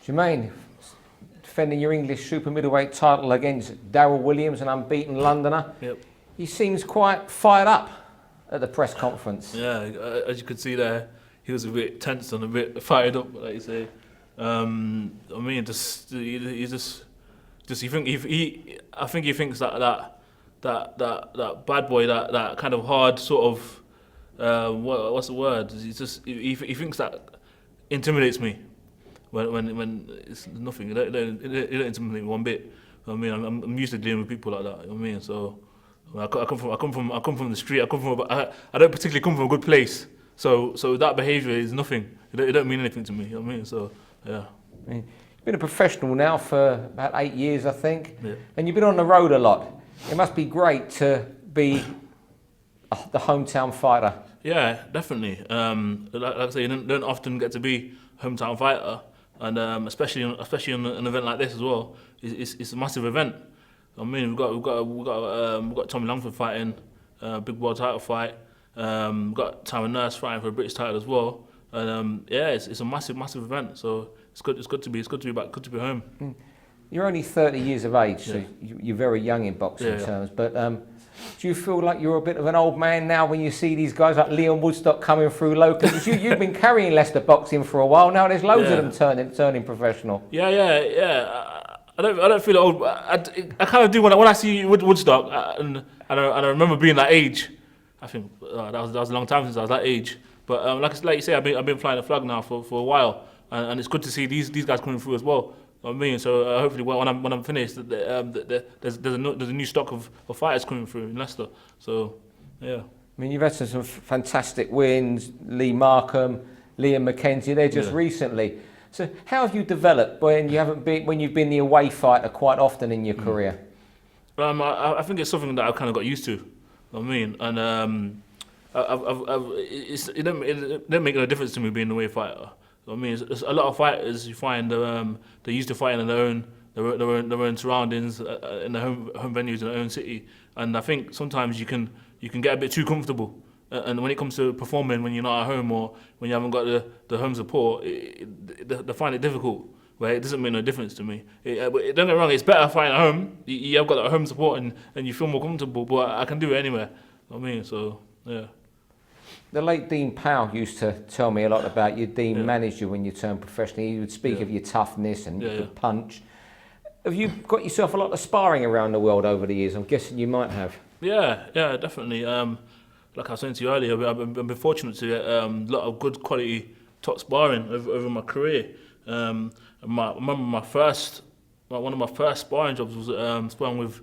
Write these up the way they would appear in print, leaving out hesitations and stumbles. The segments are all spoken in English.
Jahmaine, defending your English super middleweight title against Darryll Williams, an unbeaten Londoner. Yep. He seems quite fired up at the press conference. Yeah, as you could see there, he was a bit tense and a bit fired up, like you say. I mean, I think he thinks that bad boy, that kind of hard sort of what's the word? He thinks that intimidates me. When it's nothing, it don't intimidate me one bit. I mean, I'm used to dealing with people like that. You know what I mean, so I come from the street. I don't particularly come from a good place. So that behaviour is nothing. It don't mean anything to me. You know what I mean, so yeah. I mean, you've been a professional now for about 8 years, I think, yeah. And you've been on the road a lot. It must be great to be the hometown fighter. Yeah, definitely. Like I say, you don't often get to be hometown fighter. And especially on an event like this as well, it's a massive event. I mean, we've got Tommy Langford fighting, big world title fight. We've got Tyrone Nurse fighting for a British title as well. And yeah, it's a massive event. So it's good to be back, good to be home. You're only 30 years of age, yeah. so you're very young in boxing yeah. terms. But do you feel like you're a bit of an old man now when you see these guys like Leon Woodstock coming through locally? You've been carrying Leicester boxing for a while now. There's loads of them turning professional. Yeah. I don't feel old. I kind of do when I see Woodstock, and I remember being that age. I think that was a long time since I was that age. But like you say, I've been flying the flag now for a while, and it's good to see these guys coming through as well. You know what I mean, so hopefully when I'm finished, there's a new stock of fighters coming through in Leicester. So yeah. I mean, you've had some fantastic wins. Lee Markham, Liam McKenzie. They're just recently. So how have you developed when you've been the away fighter quite often in your career? I think it's something that I've kind of got used to. You know what I mean, and it don't make no difference to me being the away fighter. I mean, it's a lot of fighters you find they're used to fighting in their own surroundings, in their home venues in their own city, and I think sometimes you can get a bit too comfortable. And when it comes to performing when you're not at home or when you haven't got the home support, they find it difficult. Where it doesn't make no difference to me. Don't get me wrong, it's better fighting at home. You have got that home support and you feel more comfortable. But I can do it anywhere. You know what I mean, so yeah. The late Dean Powell used to tell me a lot about you. Dean managed you when you turned professional. He would speak of your toughness and you could punch. Have you got yourself a lot of sparring around the world over the years? I'm guessing you might have. Yeah, definitely. Like I was saying to you earlier, I've been fortunate to get a lot of good quality top sparring over my career. I remember one of my first sparring jobs was sparring with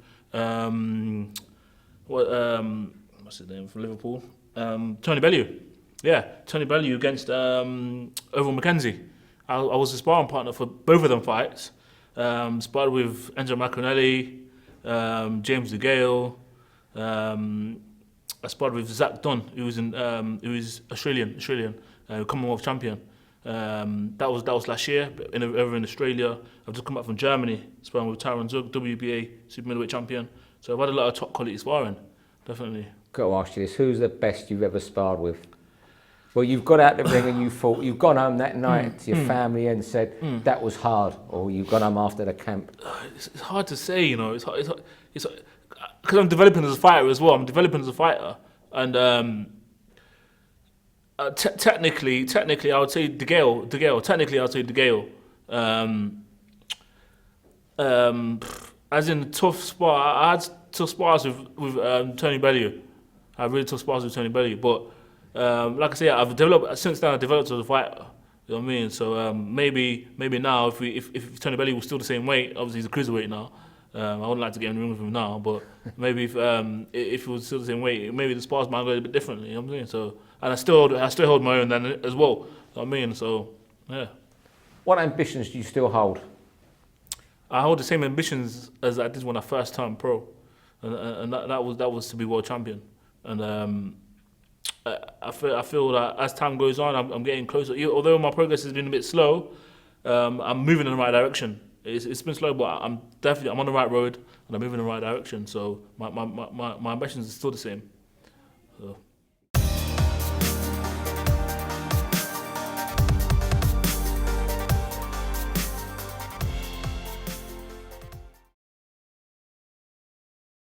what's his name from Liverpool? Tony Bellew. Yeah, Tony Bellew against Oval Mackenzie. I was the sparring partner for both of them fights. Sparred with Enzo Macronelli, James DeGale. I sparred with Zach Dunn, who was Australian, Commonwealth champion. That was last year over in Australia. I've just come back from Germany, sparring with Tyrone Zug, WBA super middleweight champion. So I've had a lot of top quality sparring, definitely. Got to ask you this: who's the best you've ever sparred with? Well, you've got out the ring and you've gone home that night to your family and said that was hard, or you've gone home after the camp. It's hard to say, you know. It's hard because I'm developing as a fighter as well. And technically, I would say DeGale. Technically, I would say DeGale. As in tough spar, I had tough spars with Tony Bellew. I had really tough spars with Tony Bellew, but like I say, I've developed as a fighter. You know what I mean? So maybe now, if Tony Bellew was still the same weight, obviously he's a cruiserweight now. I wouldn't like to get in the ring with him now, but maybe if he was still the same weight, maybe the spars might go a bit differently. You know what I'm saying? So, and I still hold my own then as well. You know what I mean? So, yeah. What ambitions do you still hold? I hold the same ambitions as I did when I first turned pro, and that was to be world champion. And I feel that as time goes on, I'm getting closer. Although my progress has been a bit slow, I'm moving in the right direction. It's been slow, but I'm on the right road and I'm moving in the right direction. So my ambitions are still the same. So.